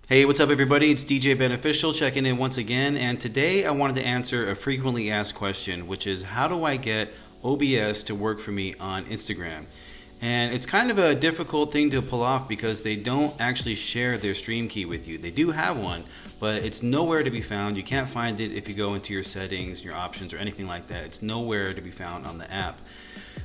Hey, what's up everybody? It's DJ Beneficial checking in once again, and today I wanted to answer a frequently asked question, which is how do I get OBS to work for me on Instagram? And it's kind of a difficult thing to pull off because they don't actually share their stream key with you. They do have one, but it's nowhere to be found. You can't find it if you go into your settings, your options, or anything like that. It's nowhere to be found on the app.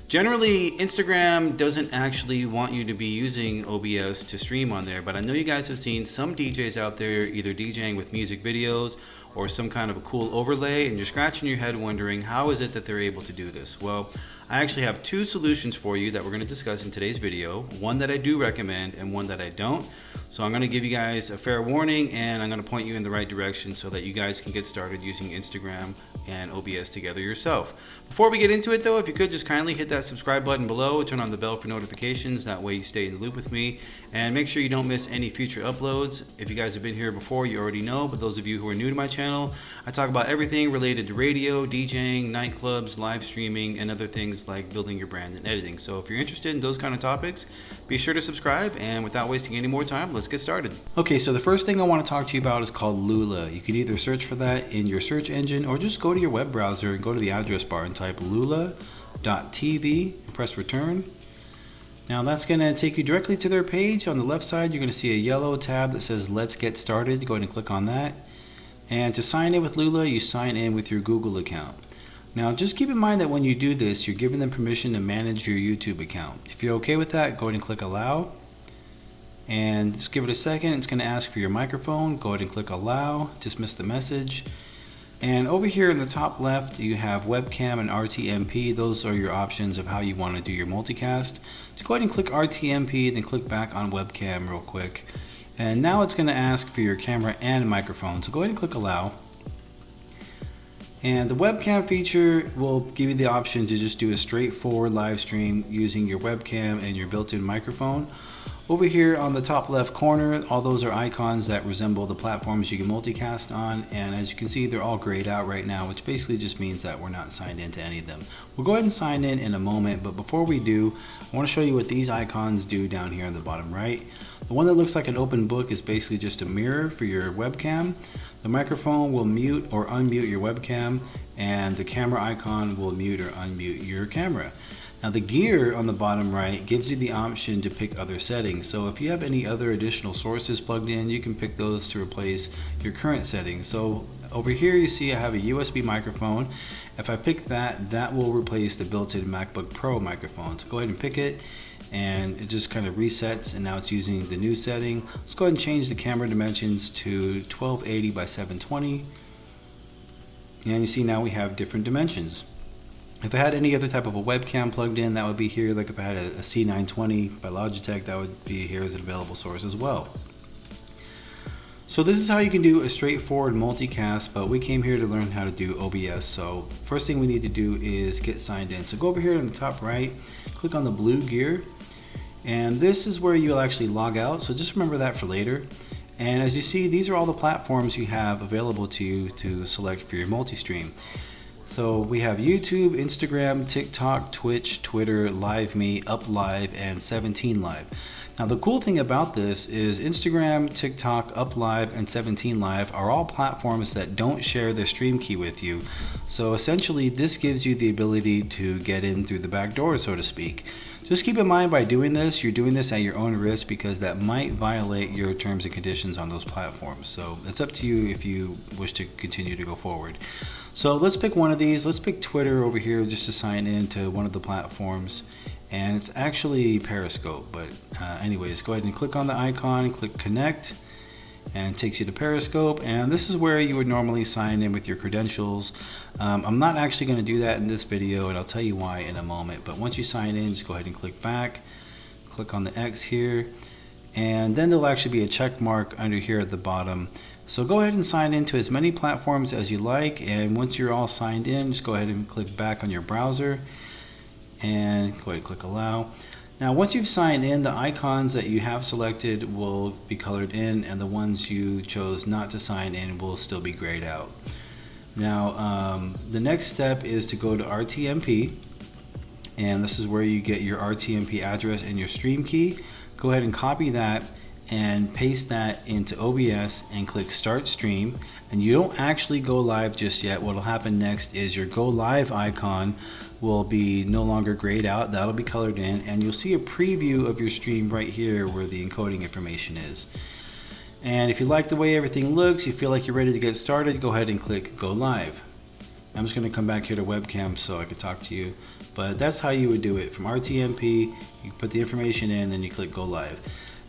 Generally, Instagram doesn't actually want you to be using OBS to stream on there, but I know you guys have seen some DJs out there either DJing with music videos or some kind of a cool overlay, and you're scratching your head wondering how is it that they're able to do this? Well, I actually have two solutions for you that we're going to discuss in today's video, one that I do recommend and one that I don't. So I'm going to give you guys a fair warning, and I'm going to point you in the right direction so that you guys can get started using Instagram and OBS together yourself. Before we get into it though, if you could just kindly hit that subscribe button below, turn on the bell for notifications, that way you stay in the loop with me, and make sure you don't miss any future uploads. If you guys have been here before, you already know, but those of you who are new to my channel, I talk about everything related to radio, DJing, nightclubs, live streaming, and other things like building your brand and editing. So if you're interested in those kind of topics, be sure to subscribe, and without wasting any more time, let's get started. Okay, so the first thing I want to talk to you about is called Lula. You can either search for that in your search engine or just go to your web browser and go to the address bar and type lula.tv, press return. Now that's going to take you directly to their page. On the left side, you're going to see a yellow tab that says Let's Get Started. Go ahead and click on that. And to sign in with Lula, you sign in with your Google account. Now just keep in mind that when you do this, you're giving them permission to manage your YouTube account. If you're okay with that, go ahead and click Allow. And just give it a second. It's going to ask for your microphone. Go ahead and click Allow. Dismiss the message. And over here in the top left, you have webcam and RTMP. Those are your options of how you want to do your multicast. Just go ahead and click RTMP, then click back on webcam real quick. And now it's going to ask for your camera and microphone. So go ahead and click Allow. And the webcam feature will give you the option to just do a straightforward live stream using your webcam and your built-in microphone. Over here on the top left corner, all those are icons that resemble the platforms you can multicast on, and as you can see, they're all grayed out right now, which basically just means that we're not signed into any of them. We'll go ahead and sign in a moment, but before we do, I want to show you what these icons do down here on the bottom right. The one that looks like an open book is basically just a mirror for your webcam. The microphone will mute or unmute your webcam, and the camera icon will mute or unmute your camera. Now the gear on the bottom right gives you the option to pick other settings. So if you have any other additional sources plugged in, you can pick those to replace your current settings. So over here you see I have a USB microphone. If I pick that, that will replace the built-in MacBook Pro microphone. So go ahead and pick it, and it just kind of resets, and now it's using the new setting. Let's go ahead and change the camera dimensions to 1280 by 720. And you see now we have different dimensions. If I had any other type of a webcam plugged in, that would be here. Like if I had a C920 by Logitech, that would be here as an available source as well. So this is how you can do a straightforward multicast, but we came here to learn how to do OBS. So first thing we need to do is get signed in. So go over here on the top right, click on the blue gear, and this is where you'll actually log out. So just remember that for later. And as you see, these are all the platforms you have available to you to select for your multi-stream. So we have YouTube, Instagram, TikTok, Twitch, Twitter, LiveMe, UpLive, and 17Live. Now the cool thing about this is Instagram, TikTok, UpLive, and 17Live are all platforms that don't share their stream key with you. So essentially this gives you the ability to get in through the back door, so to speak. Just keep in mind by doing this, you're doing this at your own risk because that might violate your terms and conditions on those platforms. So it's up to you if you wish to continue to go forward. So let's pick one of these. Let's pick Twitter over here just to sign in to one of the platforms. And it's actually Periscope, but anyways, go ahead and click on the icon, click connect, and it takes you to Periscope. And this is where you would normally sign in with your credentials. I'm not actually going to do that in this video, and I'll tell you why in a moment. But once you sign in, just go ahead and click back, click on the X here, and then there'll actually be a check mark under here at the bottom. So go ahead and sign into as many platforms as you like, and once you're all signed in, just go ahead and click back on your browser and go ahead and click allow. Now once you've signed in, the icons that you have selected will be colored in, and the ones you chose not to sign in will still be grayed out. Now the next step is to go to RTMP, and this is where you get your RTMP address and your stream key. Go ahead and copy that and paste that into OBS and click start stream, and you don't actually go live just yet. What will happen next is your go live icon will be no longer grayed out, that'll be colored in, and you'll see a preview of your stream right here where the encoding information is. And if you like the way everything looks, you feel like you're ready to get started, go ahead and click go live. I'm just going to come back here to webcam so I can talk to you, but that's how you would do it. From RTMP, you put the information in, then you click go live.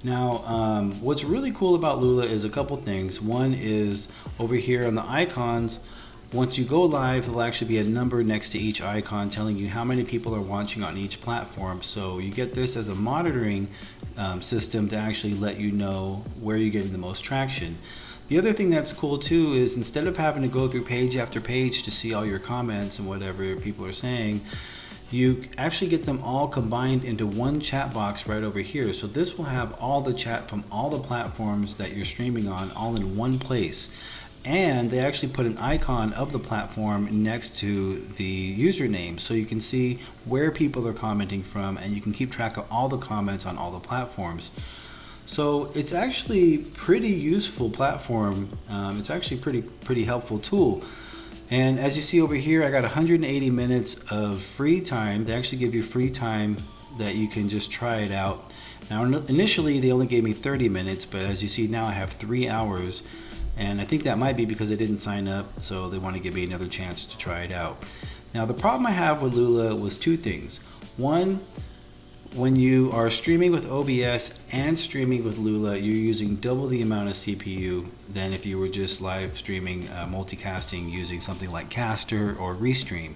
Now, what's really cool about Lula is a couple things. One is over here on the icons, once you go live, there'll actually be a number next to each icon telling you how many people are watching on each platform. So you get this as a monitoring system to actually let you know where you're getting the most traction. The other thing that's cool too is instead of having to go through page after page to see all your comments and whatever people are saying, you actually get them all combined into one chat box right over here. So this will have all the chat from all the platforms that you're streaming on all in one place. And they actually put an icon of the platform next to the username, so you can see where people are commenting from, and you can keep track of all the comments on all the platforms. So it's actually pretty useful platform. It's actually pretty helpful tool. And as you see over here, I got 180 minutes of free time. They actually give you free time that you can just try it out. Now initially they only gave me 30 minutes, but as you see now I have 3 hours. And I think that might be because I didn't sign up, so they want to give me another chance to try it out. Now the problem I have with Lula was two things. One, when you are streaming with OBS and streaming with Lula, you're using double the amount of CPU than if you were just live streaming, multicasting using something like Caster or Restream.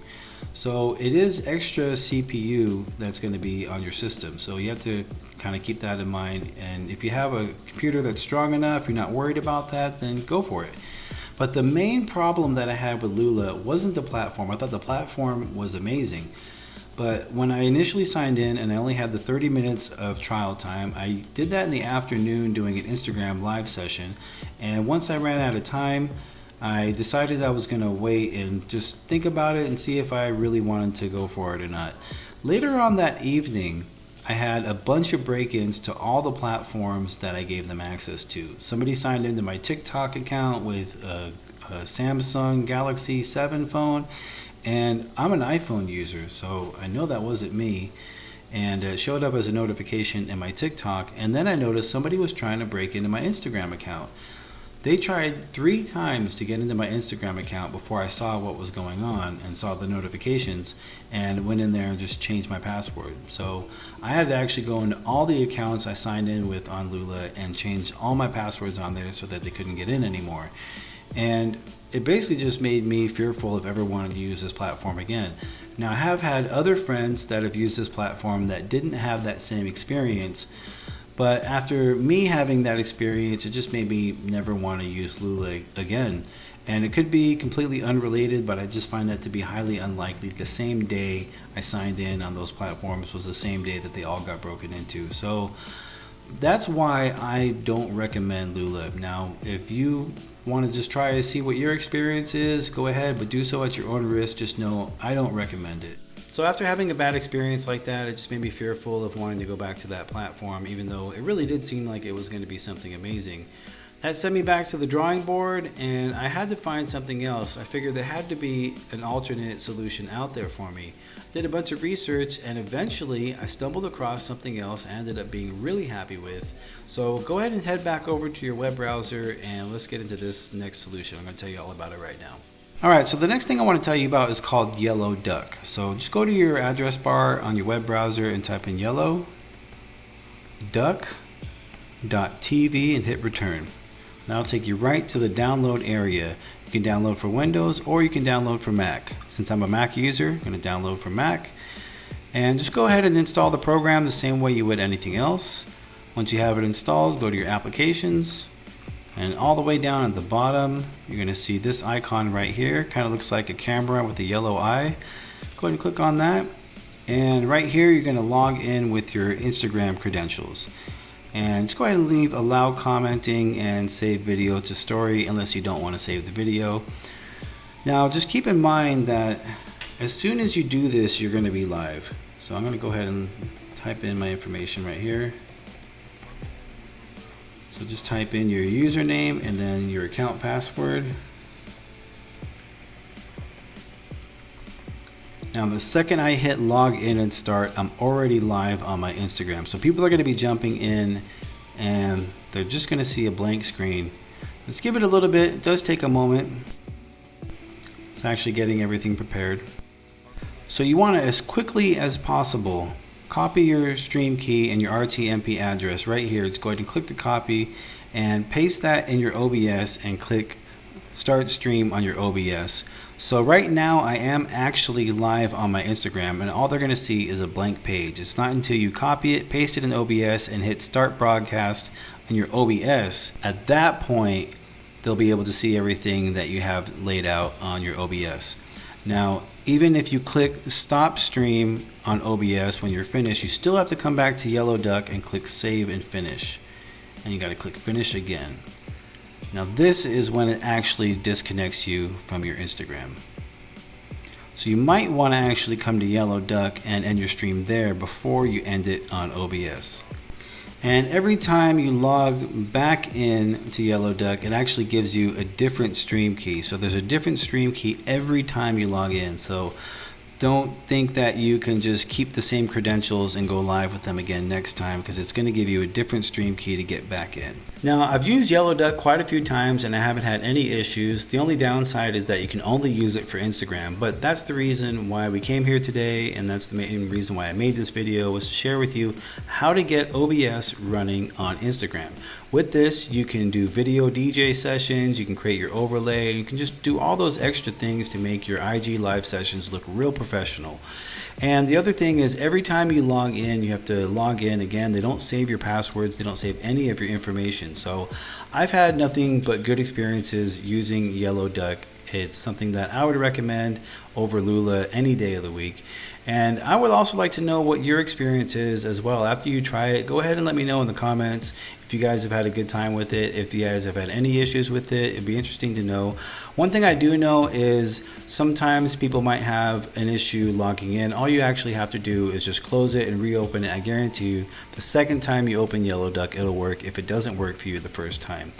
So it is extra CPU that's going to be on your system. So you have to kind of keep that in mind. And if you have a computer that's strong enough, you're not worried about that, then go for it. But the main problem that I had with Lula wasn't the platform. I thought the platform was amazing. But when I initially signed in and I only had the 30 minutes of trial time, I did that in the afternoon doing an Instagram live session. And once I ran out of time, I decided I was going to wait and just think about it and see if I really wanted to go for it or not. Later on that evening, I had a bunch of break-ins to all the platforms that I gave them access to. Somebody signed into my TikTok account with a Samsung Galaxy 7 phone, and I'm an iPhone user, so I know that wasn't me. And it showed up as a notification in my TikTok, and then I noticed somebody was trying to break into my Instagram account. They tried 3 times to get into my Instagram account before I saw what was going on and saw the notifications, and went in there and just changed my password. So I had to actually go into all the accounts I signed in with on Lula and change all my passwords on there so that they couldn't get in anymore. And it basically just made me fearful of ever wanting to use this platform again. Now I have had other friends that have used this platform that didn't have that same experience. But after me having that experience, it just made me never want to use Lula again. And it could be completely unrelated, but I just find that to be highly unlikely. The same day I signed in on those platforms was the same day that they all got broken into. So that's why I don't recommend Lula. Now, if you want to just try to see what your experience is, go ahead, but do so at your own risk. Just know I don't recommend it. So after having a bad experience like that, it just made me fearful of wanting to go back to that platform, even though it really did seem like it was going to be something amazing. That sent me back to the drawing board, and I had to find something else. I figured there had to be an alternate solution out there for me. I did a bunch of research, and eventually I stumbled across something else I ended up being really happy with. So go ahead and head back over to your web browser, and let's get into this next solution. I'm going to tell you all about it right now. Alright, so the next thing I want to tell you about is called Yellow Duck. So just go to your address bar on your web browser and type in yellow duck.tv and hit return. That'll take you right to the download area. You can download for Windows or you can download for Mac. Since I'm a Mac user, I'm going to download for Mac. And just go ahead and install the program the same way you would anything else. Once you have it installed, go to your applications. And all the way down at the bottom, you're going to see this icon right here. Kind of looks like a camera with a yellow eye. Go ahead and click on that. And right here, you're going to log in with your Instagram credentials. And just go ahead and leave allow commenting and save video to story unless you don't want to save the video. Now, just keep in mind that as soon as you do this, you're going to be live. So I'm going to go ahead and type in my information right here. So just type in your username and then your account password. Now the second I hit log in and start, I'm already live on my Instagram. So people are going to be jumping in and they're just going to see a blank screen. Let's give it a little bit. It does take a moment. It's actually getting everything prepared. So you want to, as quickly as possible, copy your stream key and your RTMP address right here. Just go ahead and click the copy and paste that in your OBS and click start stream on your OBS. So right now I am actually live on my Instagram and all they're going to see is a blank page. It's not until you copy it, paste it in OBS and hit start broadcast in your OBS. At that point, they'll be able to see everything that you have laid out on your OBS. Now, even if you click stop stream on OBS when you're finished, you still have to come back to Yellow Duck and click save and finish. And you got to click finish again. Now this is when it actually disconnects you from your Instagram. So you might want to actually come to Yellow Duck and end your stream there before you end it on OBS. And every time you log back in to Yellow Duck, it actually gives you a different stream key. So there's a different stream key every time you log in. So don't think that you can just keep the same credentials and go live with them again next time, because it's going to give you a different stream key to get back in. Now, I've used Yellow Duck quite a few times and I haven't had any issues. The only downside is that you can only use it for Instagram, but that's the reason why we came here today, and that's the main reason why I made this video, was to share with you how to get OBS running on Instagram. With this, you can do video DJ sessions, you can create your overlay, and you can just do all those extra things to make your IG live sessions look real professional. And the other thing is, every time you log in, you have to log in again. They don't save your passwords, they don't save any of your information. So I've had nothing but good experiences using Yellow Duck. It's something that I would recommend over Lula any day of the week. And I would also like to know what your experience is as well. After you try it, go ahead and let me know in the comments if you guys have had a good time with it, if you guys have had any issues with it. It'd be interesting to know. One thing I do know is sometimes people might have an issue logging in. All you actually have to do is just close it and reopen it. I guarantee you the second time you open Yellow Duck, it'll work if it doesn't work for you the first time.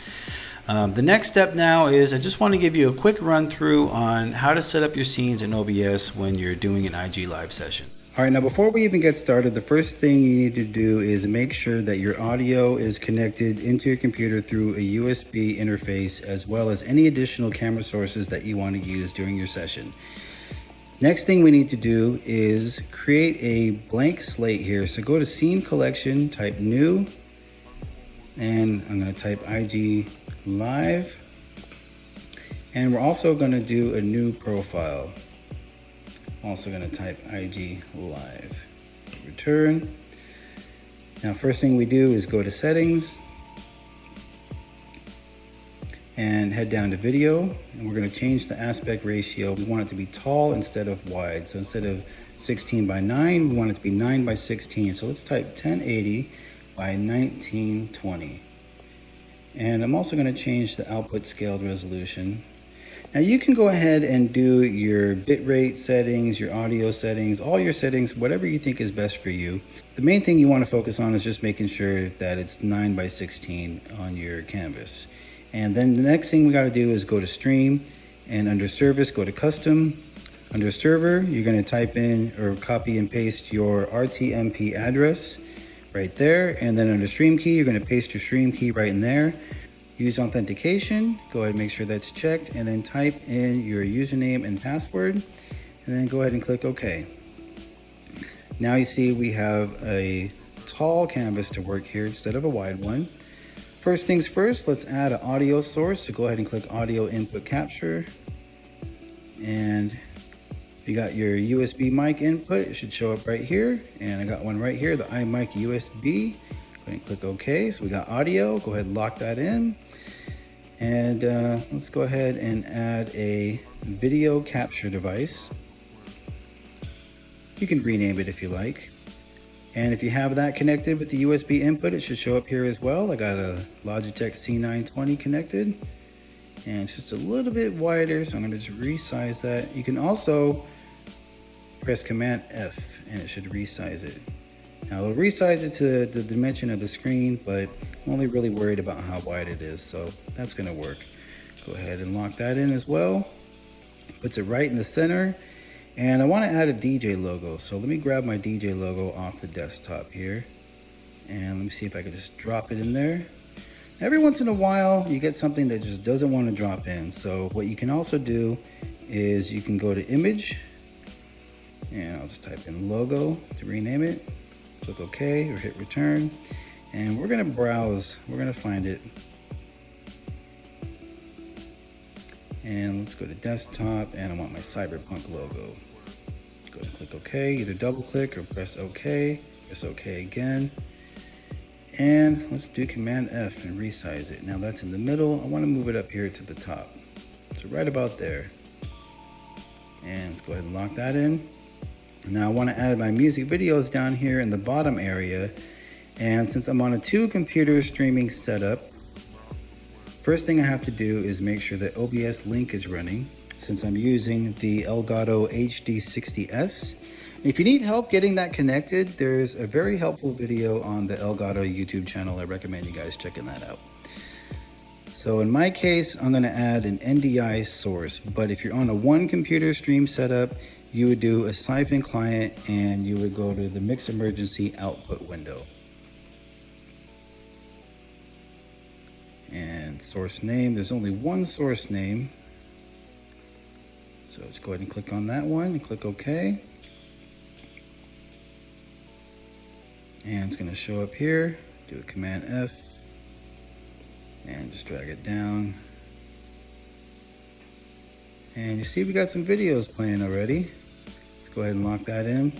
The next step now is I just want to give you a quick run through on how to set up your scenes in OBS when you're doing an IG live session. All right, now before we even get started, the first thing you need to do is make sure that your audio is connected into your computer through a USB interface, as well as any additional camera sources that you want to use during your session. Next thing we need to do is create a blank slate here. So go to Scene Collection, type New, and I'm going to type IG Live, and we're also going to do a new profile. I'm also going to type IG Live. Return. Now, first thing we do is go to Settings and head down to Video, and we're going to change the aspect ratio. We want it to be tall instead of wide. So instead of 16 by 9, we want it to be 9 by 16. So let's type 1080 by 1920. And I'm also going to change the output scaled resolution. Now you can go ahead and do your bitrate settings, your audio settings, all your settings, whatever you think is best for you. The main thing you want to focus on is just making sure that it's 9 by 16 on your canvas. And then the next thing we got to do is go to Stream, and under Service, go to Custom. Under Server, you're going to type in or copy and paste your RTMP address right there, and then under Stream Key, you're going to paste your stream key right in there. Use authentication, go ahead and make sure that's checked, and then type in your username and password, and then go ahead and click OK. Now you see we have a tall canvas to work here instead of a wide one. First things first, let's add an audio source. So go ahead and click Audio Input Capture, and you got your USB mic input, it should show up right here, and I got one right here, the iMic USB. Go ahead and click OK. So we got audio, go ahead and lock that in. And let's go ahead and add a video capture device. You can rename it if you like. And if you have that connected with the USB input, it should show up here as well. I got a Logitech C920 connected, and it's just a little bit wider, so I'm going to just resize that. You can also press Command F and it should resize it. Now it'll resize it to the dimension of the screen, but I'm only really worried about how wide it is, so that's gonna work. Go ahead and lock that in as well. Puts it right in the center. And I wanna add a DJ logo. So let me grab my DJ logo off the desktop here. And let me see if I can just drop it in there. Every once in a while, you get something that just doesn't wanna drop in. So what you can also do is you can go to image, and I'll just type in logo to rename it. Click OK or hit return, and we're gonna browse, we're gonna find it. And let's go to desktop, and I want my Cyberpunk logo. Go and click OK, either double click or press OK, press OK again. And let's do Command F and resize it. Now that's in the middle, I wanna move it up here to the top. So right about there. And let's go ahead and lock that in. Now I want to add my music videos down here in the bottom area, and since I'm on a 2 computer streaming setup, first thing I have to do is make sure that OBS link is running, since I'm using the Elgato HD60S. If you need help getting that connected, there's a very helpful video on the Elgato YouTube channel. I recommend you guys checking that out. So in my case, I'm going to add an NDI source, but if you're on a 1 computer stream setup, you would do a siphon client and you would go to the mix emergency output window. And source name, there's only one source name. So let's go ahead and click on that one and click OK. And it's going to show up here. Do a Command F and just drag it down. And you see we got some videos playing already. Let's go ahead and lock that in.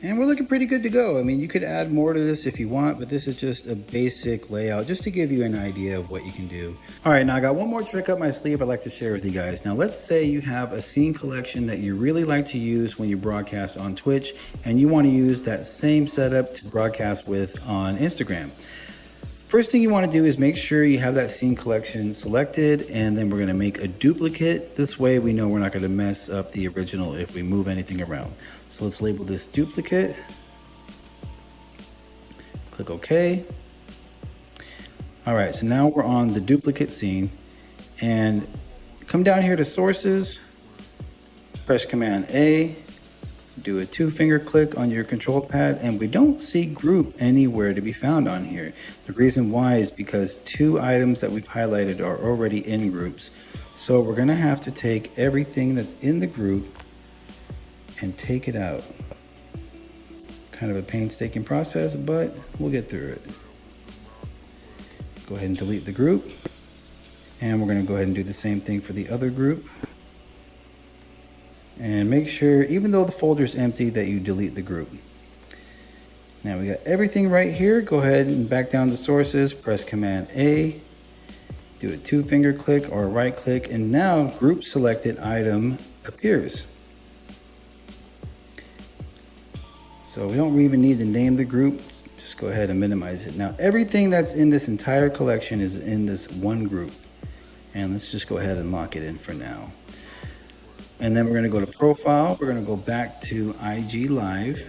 And we're looking pretty good to go. I mean, you could add more to this if you want, but this is just a basic layout just to give you an idea of what you can do. All right, now I got one more trick up my sleeve I'd like to share with you guys. Now let's say you have a scene collection that you really like to use when you broadcast on Twitch, and you want to use that same setup to broadcast with on Instagram. First thing you want to do is make sure you have that scene collection selected, and then we're going to make a duplicate. This way we know we're not going to mess up the original if we move anything around. So let's label this duplicate. Click OK. All right, so now we're on the duplicate scene, and come down here to sources, press Command A, do a 2-finger click on your control pad, and we don't see group anywhere to be found on here. The reason why is because 2 items that we've highlighted are already in groups. So we're gonna have to take everything that's in the group and take it out. Kind of a painstaking process, but we'll get through it. Go ahead and delete the group. And we're gonna go ahead and do the same thing for the other group. And make sure, even though the folder is empty, that you delete the group. Now we got everything right here. Go ahead and back down to sources, press Command A, do a 2-finger click or a right click, and now group selected item appears. So we don't even need to name the group, just go ahead and minimize it. Now everything that's in this entire collection is in this one group. And let's just go ahead and lock it in for now. And then we're gonna go to profile, we're gonna go back to IG Live,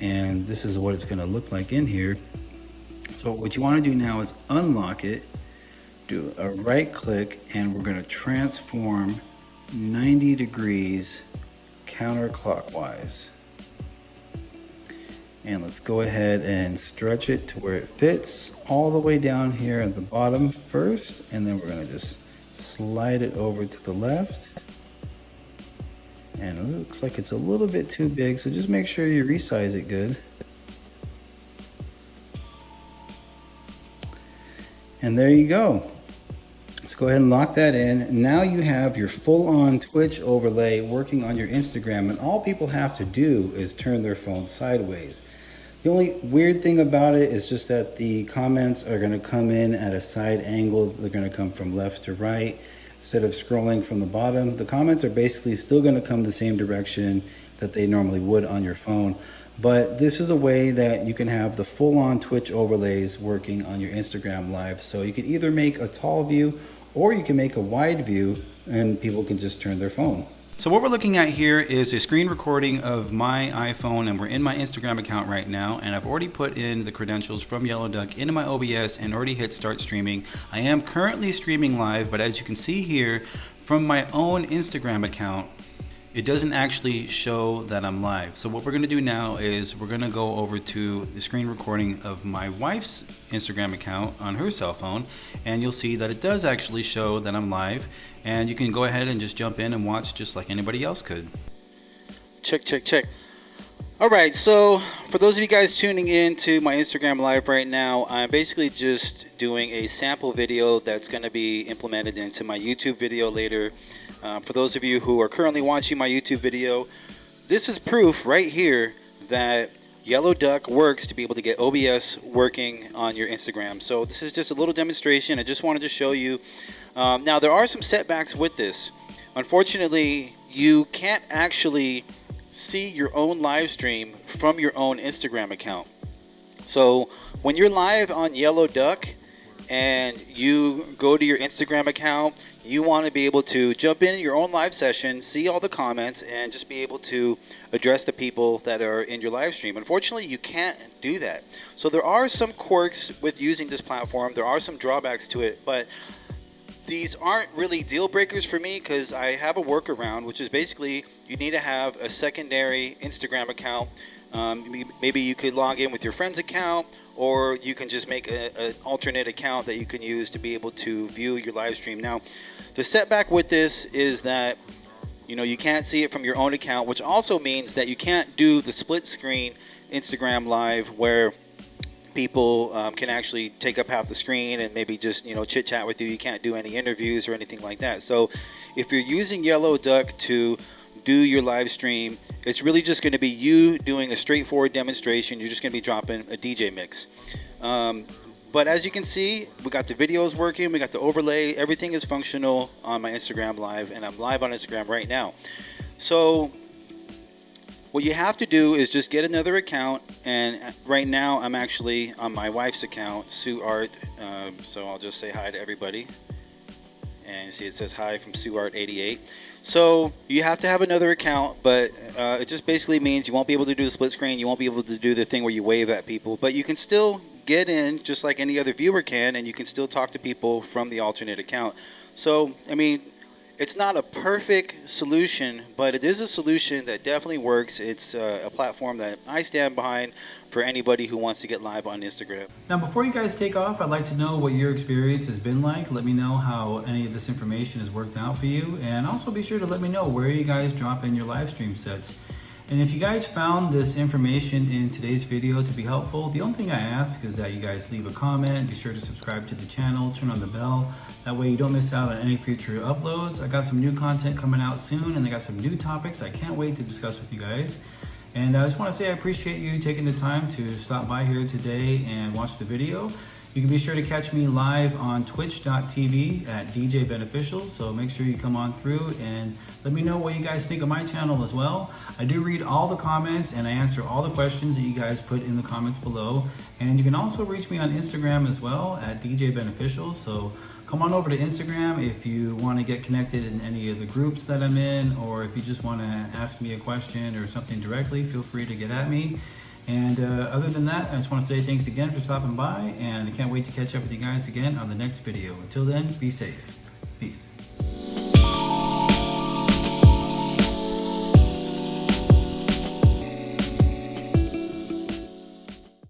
and this is what it's gonna look like in here. So what you wanna do now is unlock it, do a right click, and we're gonna transform 90 degrees counterclockwise. And let's go ahead and stretch it to where it fits all the way down here at the bottom first, and then we're gonna just slide it over to the left. And it looks like it's a little bit too big, so just make sure you resize it good. And there you go. Let's go ahead and lock that in. Now you have your full-on Twitch overlay working on your Instagram, and all people have to do is turn their phone sideways. The only weird thing about it is just that the comments are gonna come in at a side angle. They're gonna come from left to right. Instead of scrolling from the bottom, the comments are basically still going to come the same direction that they normally would on your phone. But this is a way that you can have the full-on Twitch overlays working on your Instagram Live. So you can either make a tall view or you can make a wide view and people can just turn their phone. So what we're looking at here is a screen recording of my iPhone, and we're in my Instagram account right now, and I've already put in the credentials from Yellow Duck into my OBS and already hit start streaming. I am currently streaming live, but as you can see here from my own Instagram account, it doesn't actually show that I'm live. So what we're going to do now is we're going to go over to the screen recording of my wife's Instagram account on her cell phone, and you'll see that it does actually show that I'm live, and you can go ahead and just jump in and watch just like anybody else could. Check, check, check. All right, so for those of you guys tuning in to my Instagram live right now, I'm basically just doing a sample video that's going to be implemented into my YouTube video later. For those of you who are currently watching my YouTube video, this is proof right here that Yellow Duck works to be able to get OBS working on your Instagram. So this is just a little demonstration. I just wanted to show you. Now there are some setbacks with this. Unfortunately, you can't actually see your own live stream from your own Instagram account. So when you're live on Yellow Duck and you go to your Instagram account, you want to be able to jump in your own live session, see all the comments, and just be able to address the people that are in your live stream. Unfortunately, you can't do that. So there are some quirks with using this platform. There are some drawbacks to it, but these aren't really deal breakers for me because I have a workaround, which is basically you need to have a secondary Instagram account. Maybe you could log in with your friend's account, or you can just make an alternate account that you can use to be able to view your live stream. Now, the setback with this is that you can't see it from your own account, which also means that you can't do the split screen Instagram live where people can actually take up half the screen and maybe just chit chat with you. You can't do any interviews or anything like that. So if you're using Yellow Duck to do your live stream, it's really just going to be you doing a straightforward demonstration. You're just going to be dropping a DJ mix. But as you can see, we got the videos working, we got the overlay, everything is functional on my Instagram live, and I'm live on Instagram right now. So what you have to do is just get another account, and right now I'm actually on my wife's account, Sue Art. So I'll just say hi to everybody. And you see it says hi from Sue Art 88. So you have to have another account, but it just basically means you won't be able to do the split screen. You won't be able to do the thing where you wave at people, but you can still get in just like any other viewer can, and you can still talk to people from the alternate account. So, I mean, it's not a perfect solution, but it is a solution that definitely works. It's a platform that I stand behind for anybody who wants to get live on Instagram. Now, before you guys take off, I'd like to know what your experience has been like. Let me know how any of this information has worked out for you, and also be sure to let me know where you guys drop in your live stream sets. And if you guys found this information in today's video to be helpful, the only thing I ask is that you guys leave a comment, be sure to subscribe to the channel, turn on the bell. That way you don't miss out on any future uploads. I got some new content coming out soon, and I got some new topics I can't wait to discuss with you guys. And I just want to say I appreciate you taking the time to stop by here today and watch the video. You can be sure to catch me live on twitch.tv at DJ Beneficial, so make sure you come on through and let me know what you guys think of my channel as well. I do read all the comments and I answer all the questions that you guys put in the comments below. And you can also reach me on Instagram as well at DJ Beneficial, so come on over to Instagram if you want to get connected in any of the groups that I'm in, or if you just want to ask me a question or something directly, feel free to get at me. And other than that, I just want to say thanks again for stopping by, and I can't wait to catch up with you guys again on the next video. Until then, be safe. Peace.